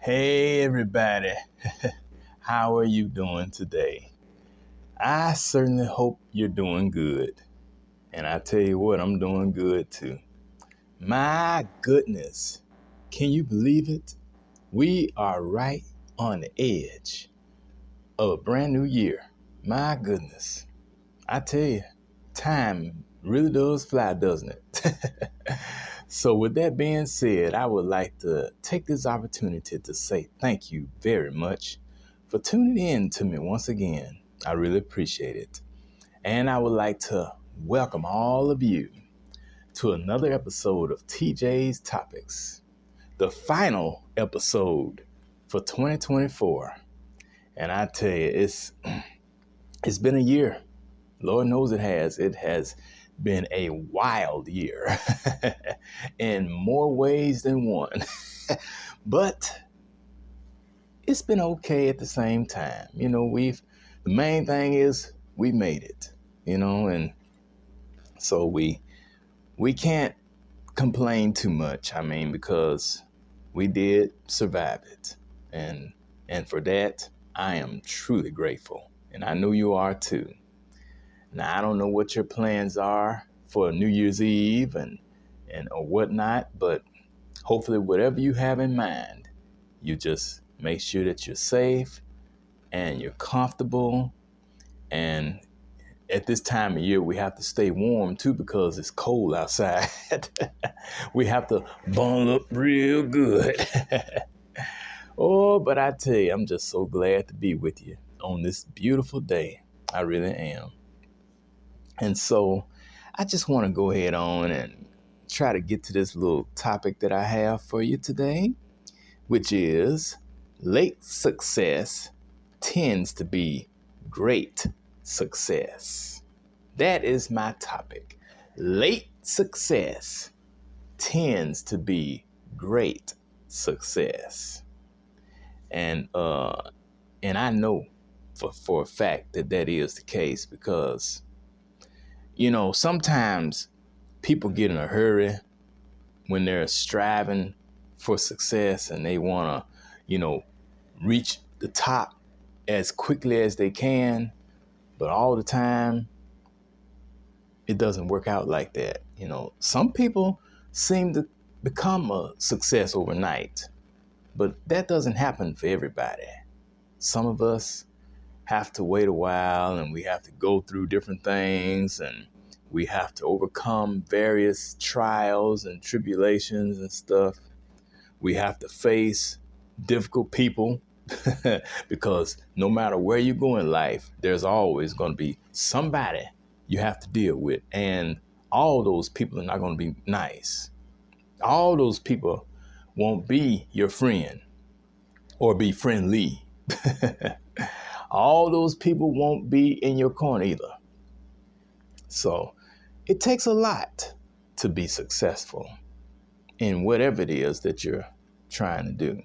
Hey, everybody. How are you doing today? I certainly hope you're doing good. And I tell you what, I'm doing good too. My goodness. Can you believe it? We are right on the edge of a brand new year. My goodness. I tell you, time really does fly, doesn't it? So, with that being said, I would like to take this opportunity to say thank you very much for tuning in to me once again. I really appreciate it. And I would like to welcome all of you to another episode of TJ's Topics, the final episode for 2024. And I tell you, it's been a year. Lord knows it has. It has been a wild year in more ways than one. But it's been okay at the same time. The main thing is we made it, and so we can't complain too much. I mean, because we did survive it. And for that, I am truly grateful. And I know you are too. Now, I don't know what your plans are for New Year's Eve and or whatnot, but hopefully whatever you have in mind, you just make sure that you're safe and you're comfortable. And at this time of year, we have to stay warm too because it's cold outside. We have to bundle up real good. Oh, but I tell you, I'm just so glad to be with you on this beautiful day. I really am. And so I just want to go ahead on and try to get to this little topic that I have for you today, which is late success tends to be great success. That is my topic. Late success tends to be great success. And I know for a fact that is the case because sometimes people get in a hurry when they're striving for success and they want to, reach the top as quickly as they can. But all the time, it doesn't work out like that. Some people seem to become a success overnight, but that doesn't happen for everybody. Some of us have to wait a while and we have to go through different things and we have to overcome various trials and tribulations and stuff. We have to face difficult people because no matter where you go in life, there's always going to be somebody you have to deal with. And all those people are not going to be nice. All those people won't be your friend or be friendly. All those people won't be in your corner either. So it takes a lot to be successful in whatever it is that you're trying to do.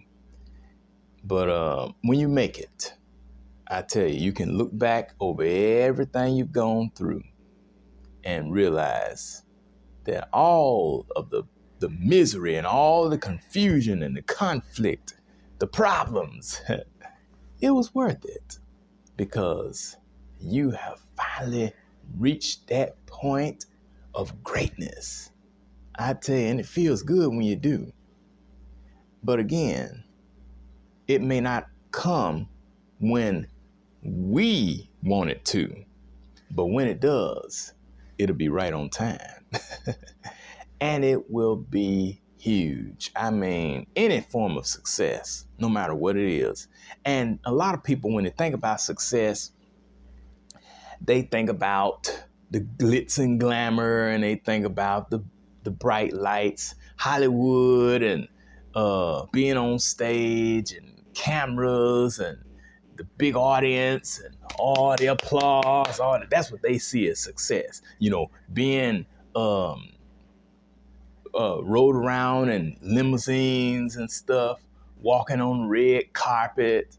But when you make it, I tell you, you can look back over everything you've gone through and realize that all of the misery and all the confusion and the conflict, the problems, it was worth it because you have finally reached that point of greatness. I tell you, and it feels good when you do. But again, it may not come when we want it to, but when it does, it'll be right on time. And it will be huge. I mean, any form of success, no matter what it is. And a lot of people, when they think about success, they think about the glitz and glamour and they think about the bright lights, Hollywood and being on stage and cameras and the big audience and all the applause, all that. That's what they see as success. Being rode around in limousines and stuff, walking on red carpet.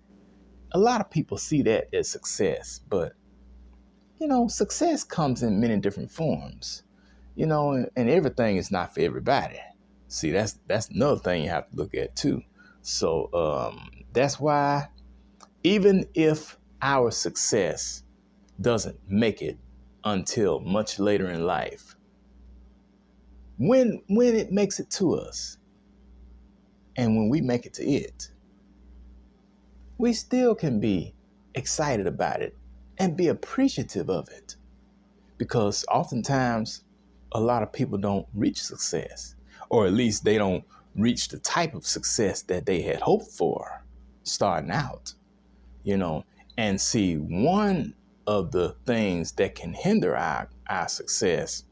A lot of people see that as success, but success comes in many different forms, and everything is not for everybody. See, that's another thing you have to look at too. So that's why even if our success doesn't make it until much later in life, when it makes it to us and when we make it to it, we still can be excited about it and be appreciative of it. Because oftentimes a lot of people don't reach success, or at least they don't reach the type of success that they had hoped for starting out, you know. And see, one of the things that can hinder our success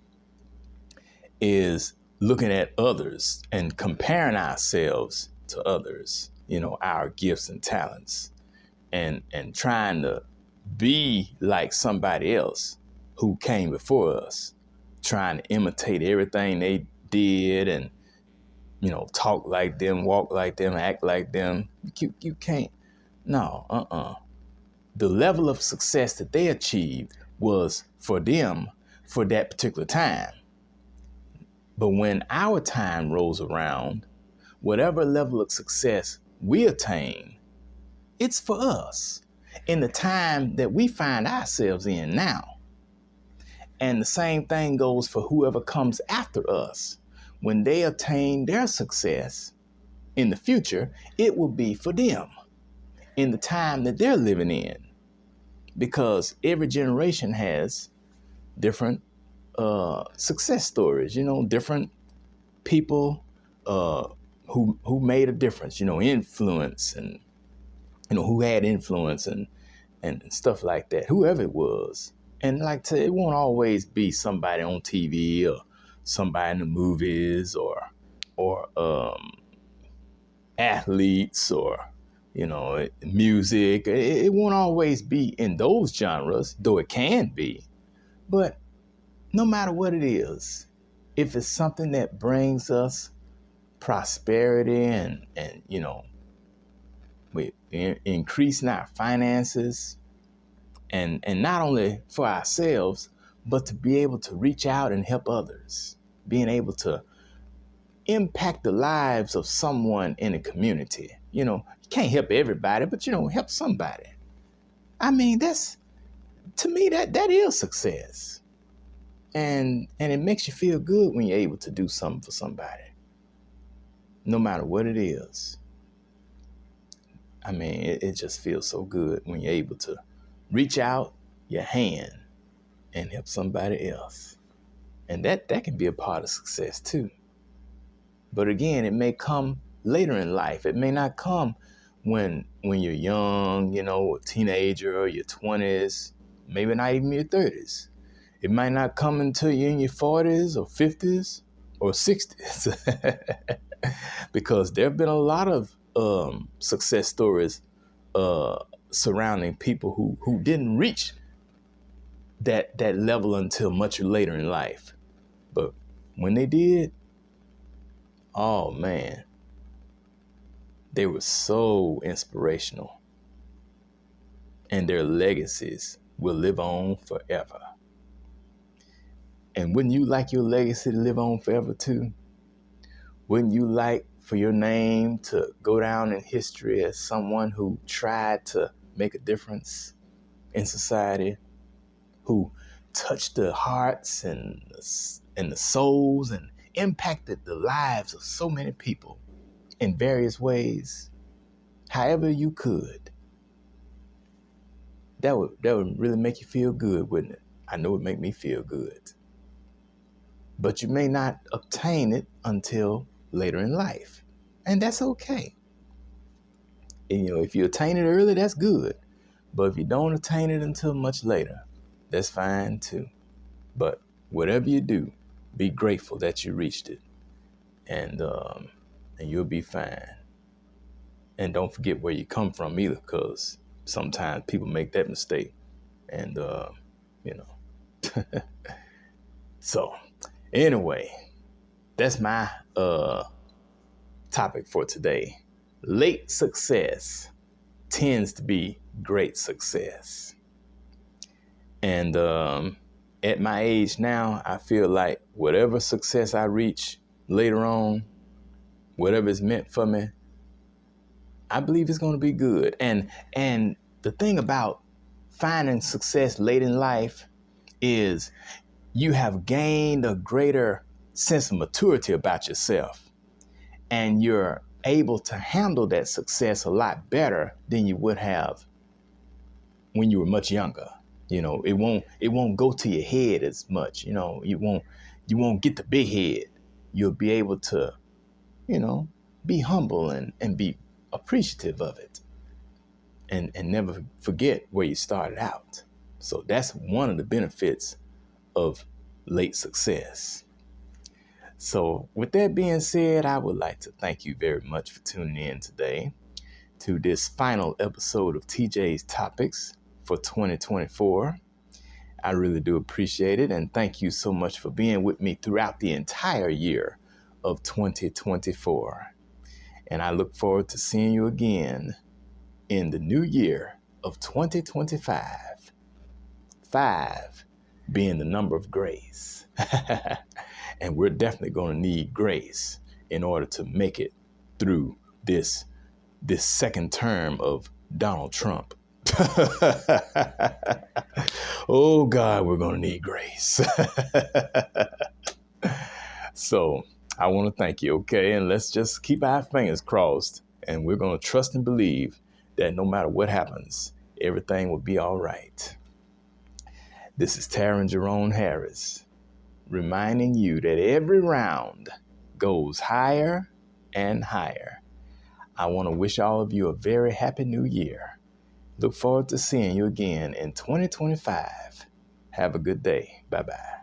is looking at others and comparing ourselves to others, you know, our gifts and talents, and trying to be like somebody else who came before us, trying to imitate everything they did and, you know, talk like them, walk like them, act like them. You can't. No, The level of success that they achieved was for them for that particular time. But when our time rolls around, whatever level of success we attain, it's for us in the time that we find ourselves in now. And the same thing goes for whoever comes after us. When they attain their success in the future, it will be for them in the time that they're living in. Because every generation has different success stories, you know, different people who made a difference, you know, influence, and, you know, who had influence and stuff like that, whoever it was. And like I said, it won't always be somebody on TV or somebody in the movies or athletes or, you know, music. It won't always be in those genres, though it can be. But no matter what it is, if it's something that brings us prosperity and you know, we increasing our finances, and not only for ourselves, but to be able to reach out and help others, being able to impact the lives of someone in a community. You know, you can't help everybody, but, you know, help somebody. I mean, that's, to me, that is success. And it makes you feel good when you're able to do something for somebody, no matter what it is. I mean, it just feels so good when you're able to reach out your hand and help somebody else. And that can be a part of success too. But again, it may come later in life. It may not come when you're young, you know, a teenager, or your 20s, maybe not even your 30s. It might not come until you're in your 40s or 50s or 60s. Because there have been a lot of success stories surrounding people who didn't reach that level until much later in life. But when they did, oh man, they were so inspirational, and their legacies will live on forever. And wouldn't you like your legacy to live on forever too? Wouldn't you like for your name to go down in history as someone who tried to make a difference in society, who touched the hearts and the souls and impacted the lives of so many people in various ways, however you could? That would really make you feel good, wouldn't it? I know it make me feel good. But you may not obtain it until later in life, and that's okay. And, you know, if you attain it early, that's good. But if you don't attain it until much later, that's fine too. But whatever you do, be grateful that you reached it, and you'll be fine. And don't forget where you come from either, because sometimes people make that mistake. And you know. So anyway, that's my topic for today. Late success tends to be great success. And at my age now, I feel like whatever success I reach later on, whatever is meant for me, I believe it's going to be good. And the thing about finding success late in life is you have gained a greater sense of maturity about yourself, and you're able to handle that success a lot better than you would have when you were much younger. It won't go to your head as much. You won't get the big head. You'll be able to, you know, be humble and be appreciative of it, and never forget where you started out. So that's one of the benefits of late success. So with that being said, I would like to thank you very much for tuning in today to this final episode of TJ's Topics for 2024. I really do appreciate it, and thank you so much for being with me throughout the entire year of 2024. And I look forward to seeing you again in the new year of 2025. 5 being the number of grace. And we're definitely going to need grace in order to make it through this second term of Donald Trump. Oh God, we're going to need grace. So I want to thank you, okay? And let's just keep our fingers crossed, and we're going to trust and believe that no matter what happens, everything will be all right. This is Taryn Jerome Harris, reminding you that every round goes higher and higher. I want to wish all of you a very happy new year. Look forward to seeing you again in 2025. Have a good day. Bye-bye.